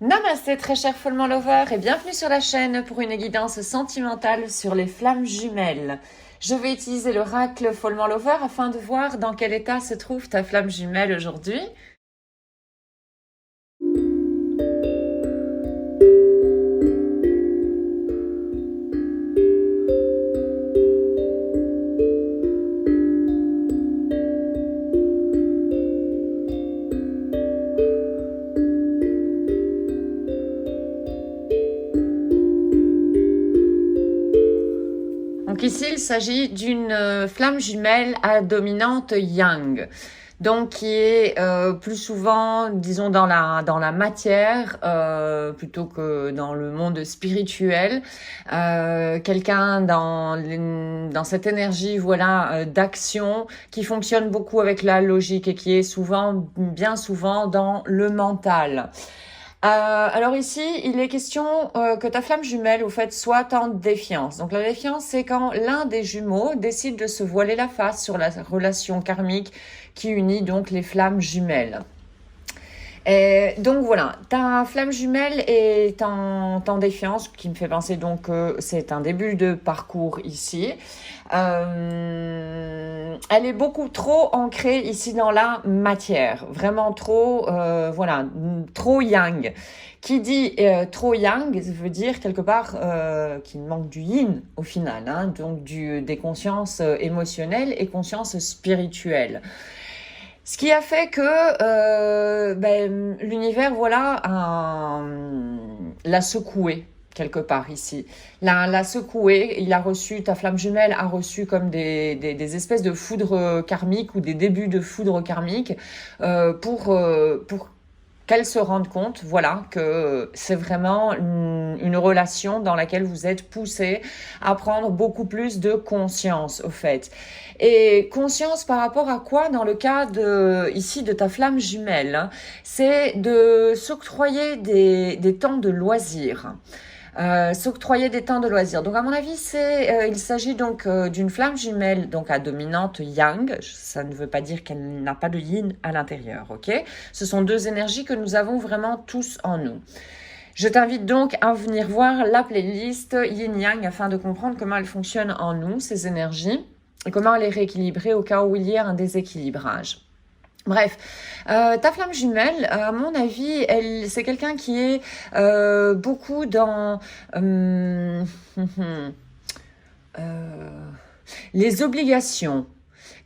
Namasté très cher Follement Lover et bienvenue sur la chaîne pour une guidance sentimentale sur les flammes jumelles. Je vais utiliser l'oracle Follement Lover afin de voir dans quel état se trouve ta flamme jumelle aujourd'hui. Donc ici, il s'agit d'une flamme jumelle à dominante yang. Donc qui est plus souvent, disons, dans la matière plutôt que dans le monde spirituel. Quelqu'un dans cette énergie, voilà, d'action qui fonctionne beaucoup avec la logique et qui est souvent, bien souvent, dans le mental. Alors ici, il est question que ta flamme jumelle, au fait, soit en défiance. Donc la défiance, c'est quand l'un des jumeaux décide de se voiler la face sur la relation karmique qui unit donc les flammes jumelles. Et donc voilà, ta flamme jumelle est en défiance, qui me fait penser donc que c'est un début de parcours ici. Elle est beaucoup trop ancrée ici dans la matière, vraiment trop, voilà, trop yang. Qui dit trop yang veut dire quelque part qu'il manque du yin au final, hein, donc des consciences émotionnelles et consciences spirituelles. Ce qui a fait que l'univers, voilà, l'a secoué quelque part ici. L'a secoué, il a reçu, ta flamme jumelle a reçu comme des espèces de foudre karmique ou des débuts de foudre karmique pour qu'elle se rende compte, voilà, que c'est vraiment une relation dans laquelle vous êtes poussé à prendre beaucoup plus de conscience, au fait. Et conscience par rapport à quoi dans le cas ici de ta flamme jumelle, hein, c'est de s'octroyer des temps de loisirs. S'octroyer des temps de loisirs. Donc à mon avis, il s'agit donc d'une flamme jumelle donc à dominante yang. Ça ne veut pas dire qu'elle n'a pas de yin à l'intérieur, ok? Ce sont deux énergies que nous avons vraiment tous en nous. Je t'invite donc à venir voir la playlist Yin Yang afin de comprendre comment elles fonctionnent en nous, ces énergies, et comment les rééquilibrer au cas où il y a un déséquilibrage. Bref, ta flamme jumelle, à mon avis, c'est quelqu'un qui est beaucoup dans les obligations.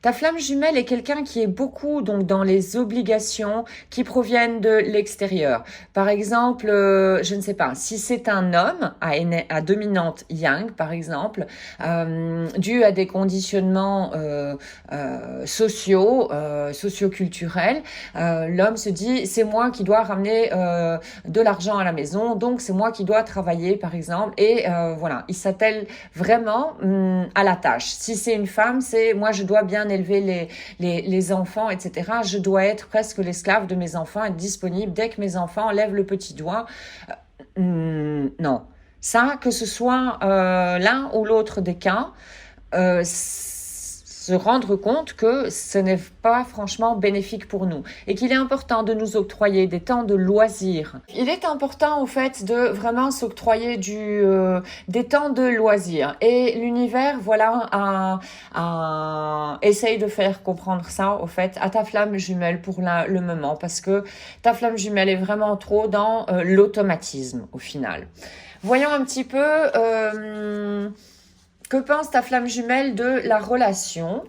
Ta flamme jumelle est quelqu'un qui est beaucoup donc dans les obligations qui proviennent de l'extérieur. Par exemple, je ne sais pas, si c'est un homme à dominante yang, par exemple, dû à des conditionnements sociaux, socioculturels, l'homme se dit c'est moi qui dois ramener de l'argent à la maison, donc c'est moi qui dois travailler, par exemple, et voilà, il s'attelle vraiment à la tâche. Si c'est une femme, c'est moi je dois bien élever les enfants, etc. Je dois être presque l'esclave de mes enfants, être disponible dès que mes enfants lèvent le petit doigt. Non. Ça, que ce soit l'un ou l'autre des cas, se rendre compte que ce n'est pas franchement bénéfique pour nous et qu'il est important de nous octroyer des temps de loisirs. Il est important au fait de vraiment s'octroyer des temps de loisirs et l'univers voilà essaye de faire comprendre ça au fait à ta flamme jumelle pour le moment parce que ta flamme jumelle est vraiment trop dans l'automatisme au final. Voyons un petit peu que pense ta flamme jumelle de la relation?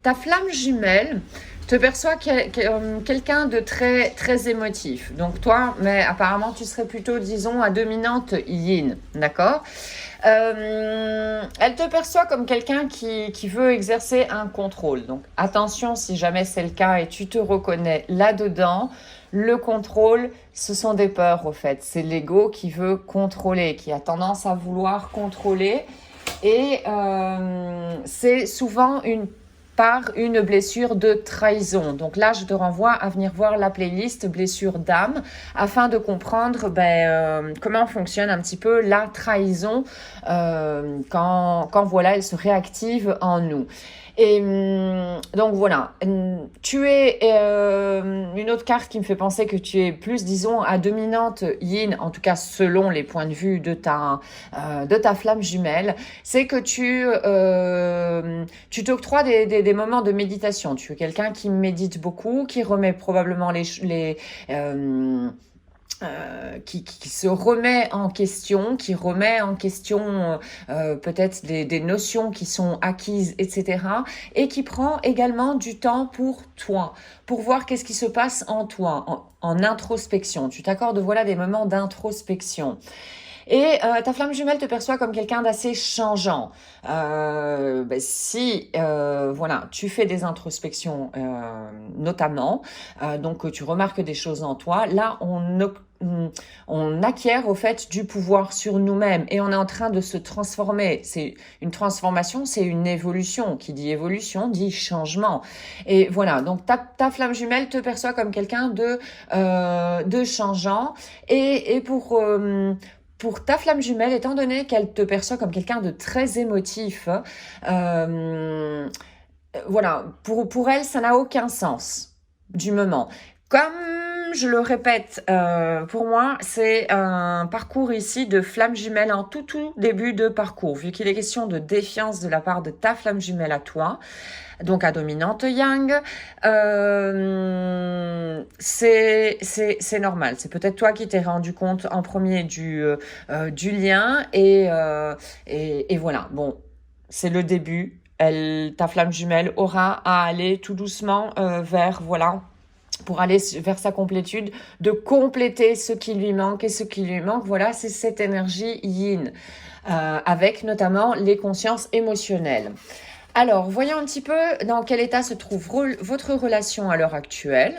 Ta flamme jumelle te perçois quelqu'un de très, très émotif. Donc toi, mais apparemment, tu serais plutôt, disons, à dominante yin, d'accord? Elle te perçoit comme quelqu'un qui veut exercer un contrôle. Donc attention si jamais c'est le cas et tu te reconnais là-dedans, le contrôle, ce sont des peurs au fait. C'est l'ego qui veut contrôler, qui a tendance à vouloir contrôler. Et c'est souvent par une blessure de trahison. Donc là, je te renvoie à venir voir la playlist blessure d'âme afin de comprendre comment fonctionne un petit peu la trahison quand voilà, elle se réactive en nous. Et donc voilà, tu es une autre carte qui me fait penser que tu es plus, disons, à dominante yin, en tout cas selon les points de vue de ta flamme jumelle, c'est que tu t'octroies des moments de méditation. Tu es quelqu'un qui médite beaucoup, qui remet probablement qui se remet en question, qui remet en question peut-être des notions qui sont acquises, etc. Et qui prend également du temps pour toi, pour voir qu'est-ce qui se passe en toi, en introspection. Tu t'accordes, voilà, des moments d'introspection. Et ta flamme jumelle te perçoit comme quelqu'un d'assez changeant. Si voilà, tu fais des introspections notamment, donc tu remarques des choses en toi, là on acquiert au fait du pouvoir sur nous-mêmes et on est en train de se transformer. C'est une transformation, c'est une évolution. Qui dit évolution dit changement. Et voilà, donc ta flamme jumelle te perçoit comme quelqu'un de changeant et pour ta flamme jumelle, étant donné qu'elle te perçoit comme quelqu'un de très émotif, voilà, pour elle, ça n'a aucun sens du moment. Comme je le répète, pour moi, c'est un parcours ici de flamme jumelle en tout début de parcours, vu qu'il est question de défiance de la part de ta flamme jumelle à toi, donc à dominante yang, c'est normal. C'est peut-être toi qui t'es rendu compte en premier du lien et voilà. Bon, c'est le début. Ta flamme jumelle aura à aller tout doucement vers voilà. Pour aller vers sa complétude, de compléter ce qui lui manque. Et ce qui lui manque, voilà, c'est cette énergie yin, avec notamment les consciences émotionnelles. Alors, voyons un petit peu dans quel état se trouve votre relation à l'heure actuelle.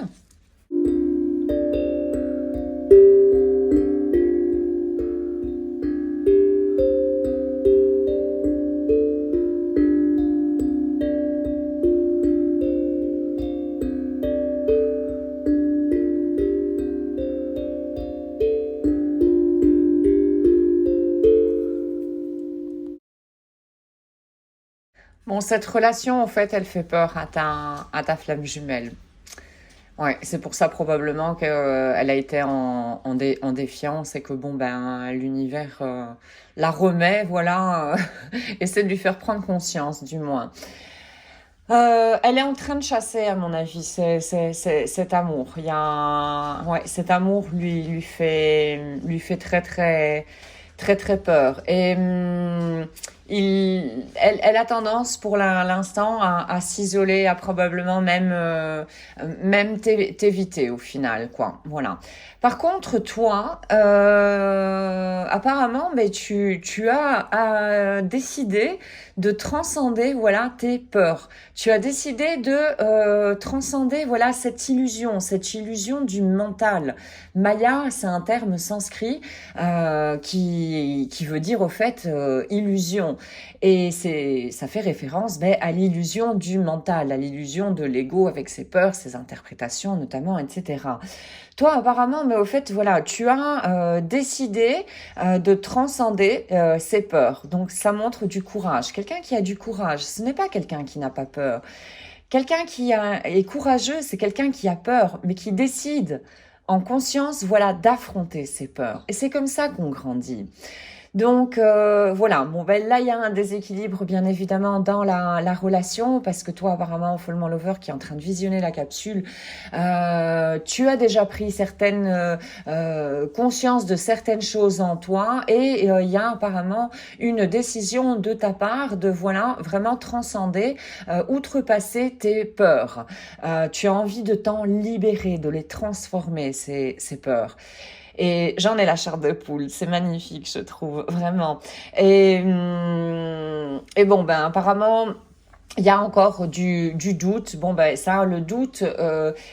Bon, cette relation, en fait, elle fait peur à ta flamme jumelle. Ouais, c'est pour ça probablement qu'elle a été en défiance et que bon ben l'univers la remet, voilà, essaie de lui faire prendre conscience du moins. Elle est en train de chasser, à mon avis, cet amour. Il y a ouais, cet amour lui fait très très très très peur. Et elle a tendance pour l'instant à s'isoler, à probablement même t'éviter au final, quoi. Voilà. Par contre, toi, apparemment, mais tu as décidé de transcender, voilà, tes peurs. Tu as décidé de transcender, voilà, cette illusion du mental. Maya, c'est un terme sanskrit qui veut dire au fait illusion. Et ça fait référence à l'illusion du mental, à l'illusion de l'ego avec ses peurs, ses interprétations notamment, etc. Toi, apparemment, mais au fait, voilà, tu as décidé de transcender ces peurs. Donc, ça montre du courage. Quelqu'un qui a du courage, ce n'est pas quelqu'un qui n'a pas peur. Quelqu'un est courageux, c'est quelqu'un qui a peur, mais qui décide en conscience, voilà, d'affronter ses peurs. Et c'est comme ça qu'on grandit. Donc voilà, bon ben là il y a un déséquilibre bien évidemment dans la relation parce que toi apparemment Follement Lover qui est en train de visionner la capsule, tu as déjà pris certaines conscience de certaines choses en toi et il y a apparemment une décision de ta part de voilà vraiment transcender, outrepasser tes peurs. Tu as envie de t'en libérer, de les transformer ces peurs. Et j'en ai la chair de poule, c'est magnifique, je trouve, vraiment. Et bon, ben, apparemment, il y a encore du doute. Bon, ben, ça, le doute,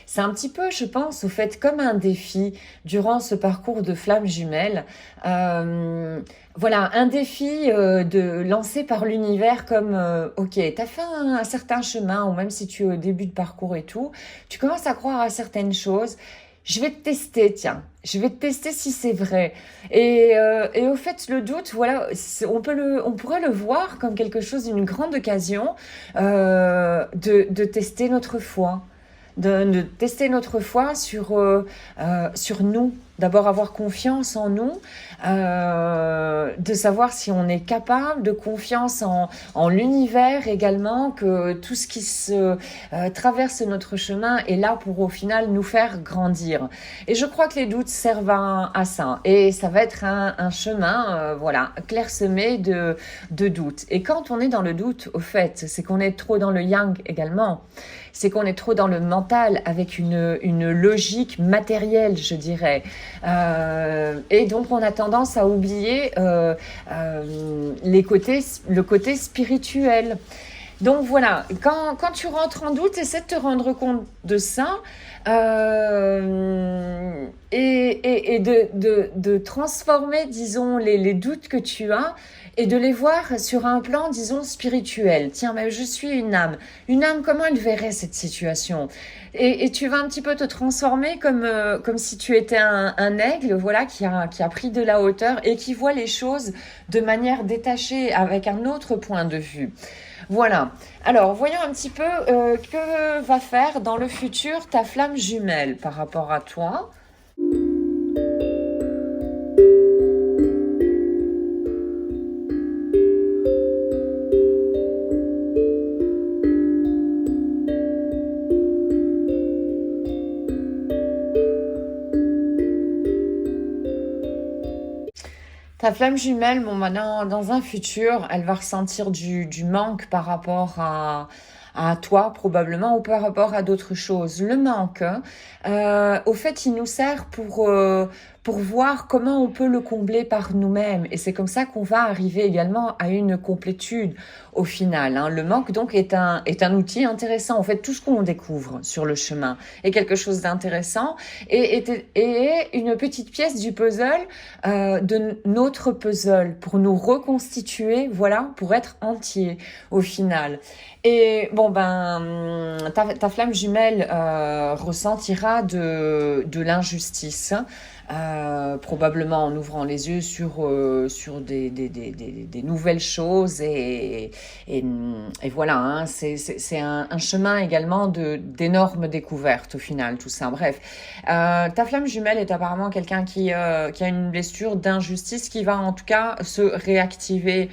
c'est un petit peu, je pense, au fait, comme un défi durant ce parcours de flammes jumelles. Voilà, un défi lancé par l'univers comme, ok, t'as fait un certain chemin, ou même si tu es au début de parcours et tout, tu commences à croire à certaines choses. Je vais te tester, tiens. Je vais te tester si c'est vrai. Et au fait, le doute, voilà, on pourrait le voir comme quelque chose d'une grande occasion de tester notre foi, de tester notre foi sur nous. D'abord avoir confiance en nous, de savoir si on est capable, de confiance en l'univers également, que tout ce qui se traverse notre chemin est là pour au final nous faire grandir. Et je crois que les doutes servent à ça. Et ça va être un chemin voilà, clairsemé de doutes. Et quand on est dans le doute, au fait, c'est qu'on est trop dans le yang également. C'est qu'on est trop dans le mental avec une logique matérielle, je dirais. Et donc, on a tendance à oublier le côté spirituel. Donc voilà, quand tu rentres en doute, essaie de te rendre compte de ça et de transformer, disons, les doutes que tu as et de les voir sur un plan, disons, spirituel. Tiens, mais je suis une âme. Une âme, comment elle verrait cette situation? Et tu vas un petit peu te transformer comme si tu étais un aigle, voilà, qui a pris de la hauteur et qui voit les choses de manière détachée, avec un autre point de vue. Voilà. Alors, voyons un petit peu que va faire dans le futur ta flamme jumelle par rapport à toi. Ta flamme jumelle, bon, maintenant, dans un futur, elle va ressentir du manque par rapport à toi, probablement, ou par rapport à d'autres choses. Le manque, au fait, il nous sert pour voir comment on peut le combler par nous-mêmes. Et c'est comme ça qu'on va arriver également à une complétude au final. Hein. Le manque, donc, est un outil intéressant. En fait, tout ce qu'on découvre sur le chemin est quelque chose d'intéressant et est une petite pièce du puzzle, de notre puzzle, pour nous reconstituer, voilà, pour être entier au final. Et bon, ben, ta flamme jumelle ressentira de l'injustice. Probablement en ouvrant les yeux sur des nouvelles choses et voilà, hein, c'est un chemin également d'énormes découvertes au final, tout ça. Bref, ta flamme jumelle est apparemment quelqu'un qui a une blessure d'injustice qui va en tout cas se réactiver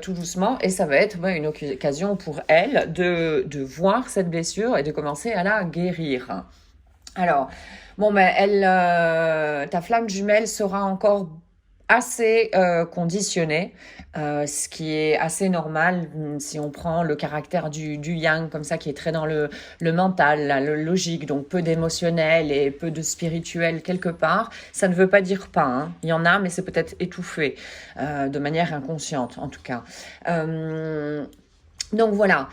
tout doucement et ça va être une occasion pour elle de voir cette blessure et de commencer à la guérir. Alors, bon, ben, ta flamme jumelle sera encore assez conditionnée, ce qui est assez normal si on prend le caractère du yang comme ça, qui est très dans le mental, le logique, donc peu d'émotionnel et peu de spirituel quelque part. Ça ne veut pas dire pas, hein. Il y en a, mais c'est peut-être étouffé de manière inconsciente en tout cas. Donc voilà.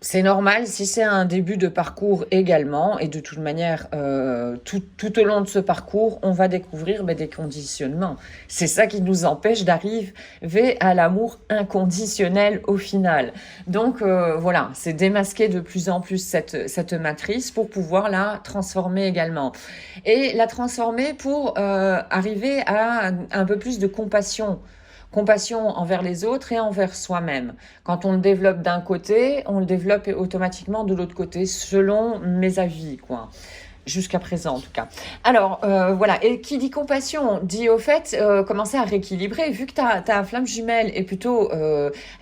C'est normal si c'est un début de parcours également et de toute manière tout au long de ce parcours on va découvrir des conditionnements. C'est ça qui nous empêche d'arriver à l'amour inconditionnel au final. Donc voilà, c'est démasquer de plus en plus cette matrice pour pouvoir la transformer également. Et la transformer pour arriver à un peu plus de compassion envers les autres et envers soi-même. Quand on le développe d'un côté, on le développe automatiquement de l'autre côté, selon mes avis, quoi. jusqu'à présent en tout cas. Alors, voilà, et qui dit compassion, dit au fait commencer à rééquilibrer, vu que ta flamme jumelle est plutôt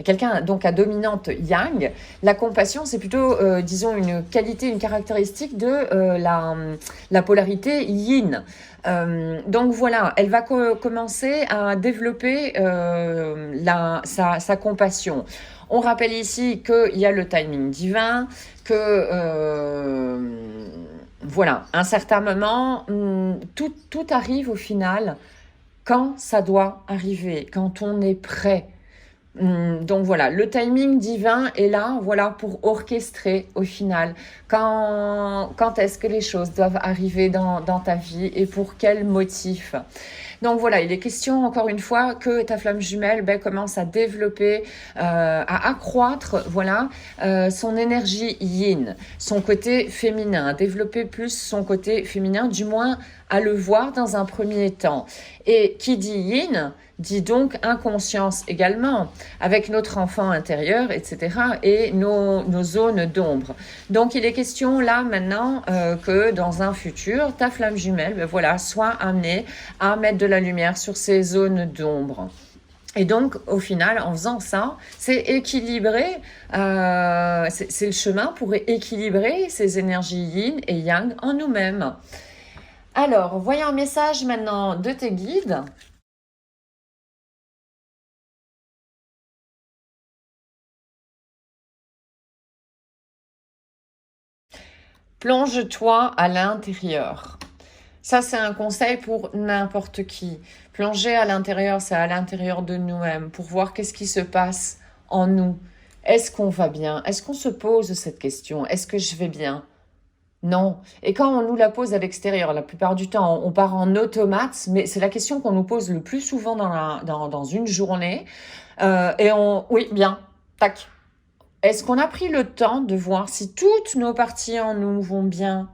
quelqu'un donc à dominante yang, la compassion c'est plutôt, disons, une qualité, une caractéristique de la polarité yin. Donc voilà, elle va commencer à développer sa compassion. On rappelle ici qu'il y a le timing divin, que voilà, à un certain moment, tout arrive au final quand ça doit arriver, quand on est prêt. Donc voilà, le timing divin est là, voilà, pour orchestrer au final quand est-ce que les choses doivent arriver dans ta vie et pour quel motif. Donc voilà, il est question encore une fois que ta flamme jumelle commence à développer, à accroître, voilà, son énergie yin, son côté féminin, à développer plus son côté féminin, du moins à le voir dans un premier temps. Et qui dit yin dit donc inconscience également, avec notre enfant intérieur, etc., et nos zones d'ombre. Donc il est question là maintenant que dans un futur, ta flamme jumelle voilà, soit amenée à mettre de la lumière sur ces zones d'ombre. Et donc, au final, en faisant ça, c'est équilibrer, c'est le chemin pour équilibrer ces énergies yin et yang en nous-mêmes. Alors, voyons un message maintenant de tes guides. Plonge-toi à l'intérieur. Ça, c'est un conseil pour n'importe qui. Plonger à l'intérieur, c'est à l'intérieur de nous-mêmes pour voir qu'est-ce qui se passe en nous. Est-ce qu'on va bien? Est-ce qu'on se pose cette question? Est-ce que je vais bien? Non. Et quand on nous la pose à l'extérieur, la plupart du temps, on part en automate, mais c'est la question qu'on nous pose le plus souvent dans une journée. Oui, bien, tac. Est-ce qu'on a pris le temps de voir si toutes nos parties en nous vont bien?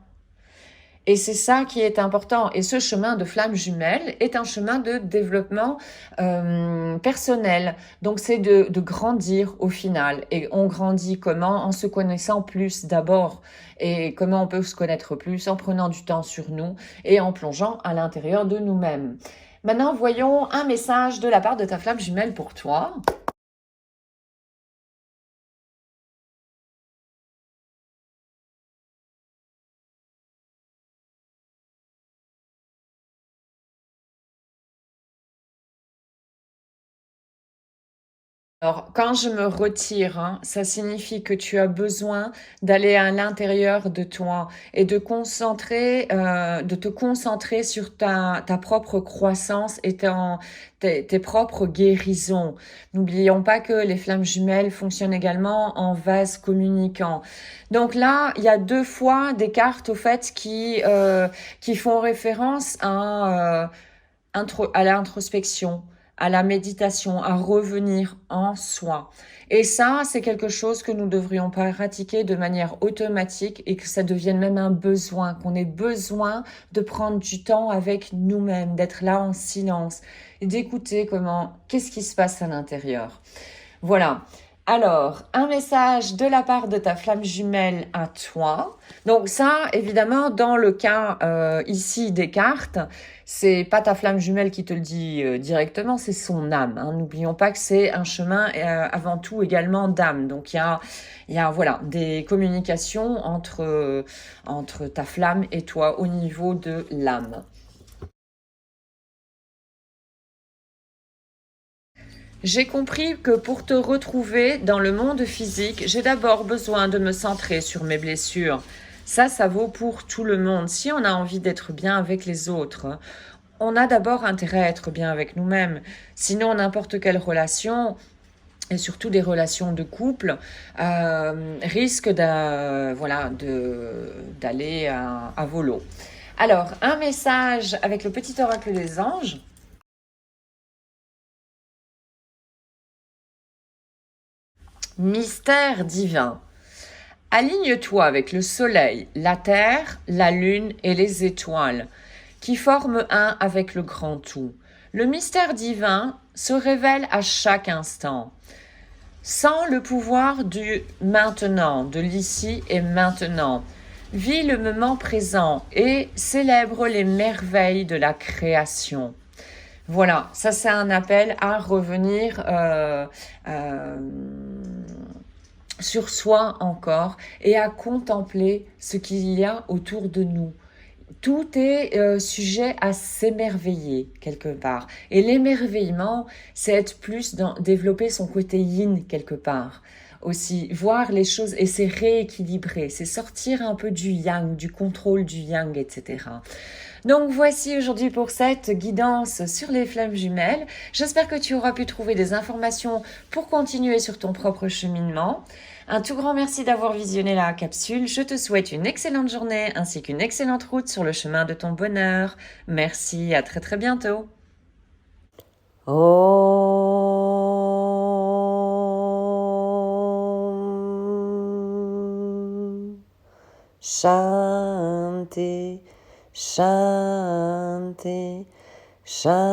Et c'est ça qui est important. Et ce chemin de flamme jumelle est un chemin de développement personnel. Donc c'est de grandir au final. Et on grandit comment? En se connaissant plus d'abord. Et comment on peut se connaître plus? En prenant du temps sur nous et en plongeant à l'intérieur de nous-mêmes. Maintenant, voyons un message de la part de ta flamme jumelle pour toi. Alors, quand je me retire, hein, ça signifie que tu as besoin d'aller à l'intérieur de toi et de te concentrer sur ta propre croissance et tes propres guérisons. N'oublions pas que les flammes jumelles fonctionnent également en vase communicant. Donc là, il y a 2 fois des cartes au fait qui font référence à l'introspection, à la méditation, à revenir en soi. Et ça, c'est quelque chose que nous devrions pratiquer de manière automatique et que ça devienne même un besoin, qu'on ait besoin de prendre du temps avec nous-mêmes, d'être là en silence et d'écouter qu'est-ce qui se passe à l'intérieur. Voilà. Alors, un message de la part de ta flamme jumelle à toi. Donc ça, évidemment, dans le cas ici des cartes, c'est pas ta flamme jumelle qui te le dit directement, c'est son âme. Hein. N'oublions pas que c'est un chemin avant tout également d'âme. Donc il y a voilà, des communications entre ta flamme et toi au niveau de l'âme. J'ai compris que pour te retrouver dans le monde physique, j'ai d'abord besoin de me centrer sur mes blessures. Ça vaut pour tout le monde. Si on a envie d'être bien avec les autres, on a d'abord intérêt à être bien avec nous-mêmes. Sinon, n'importe quelle relation, et surtout des relations de couple, risquent d'aller à volo. Alors, un message avec le petit oracle des anges. Mystère divin. Aligne-toi avec le soleil, la terre, la lune et les étoiles, qui forment un avec le grand tout. Le mystère divin se révèle à chaque instant. Sans le pouvoir du maintenant, de l'ici et maintenant, Vis le moment présent et célèbre les merveilles de la création. Voilà, ça c'est un appel à revenir euh, sur soi encore et à contempler ce qu'il y a autour de nous. Tout est sujet à s'émerveiller quelque part. Et l'émerveillement, c'est être plus dans développer son côté yin quelque part. Aussi, voir les choses et c'est rééquilibrer, c'est sortir un peu du yang, du contrôle du yang, etc. Donc voici aujourd'hui pour cette guidance sur les flammes jumelles. J'espère que tu auras pu trouver des informations pour continuer sur ton propre cheminement. Un tout grand merci d'avoir visionné la capsule. Je te souhaite une excellente journée ainsi qu'une excellente route sur le chemin de ton bonheur. Merci, à très très bientôt. Om Shanti Shanti Shanti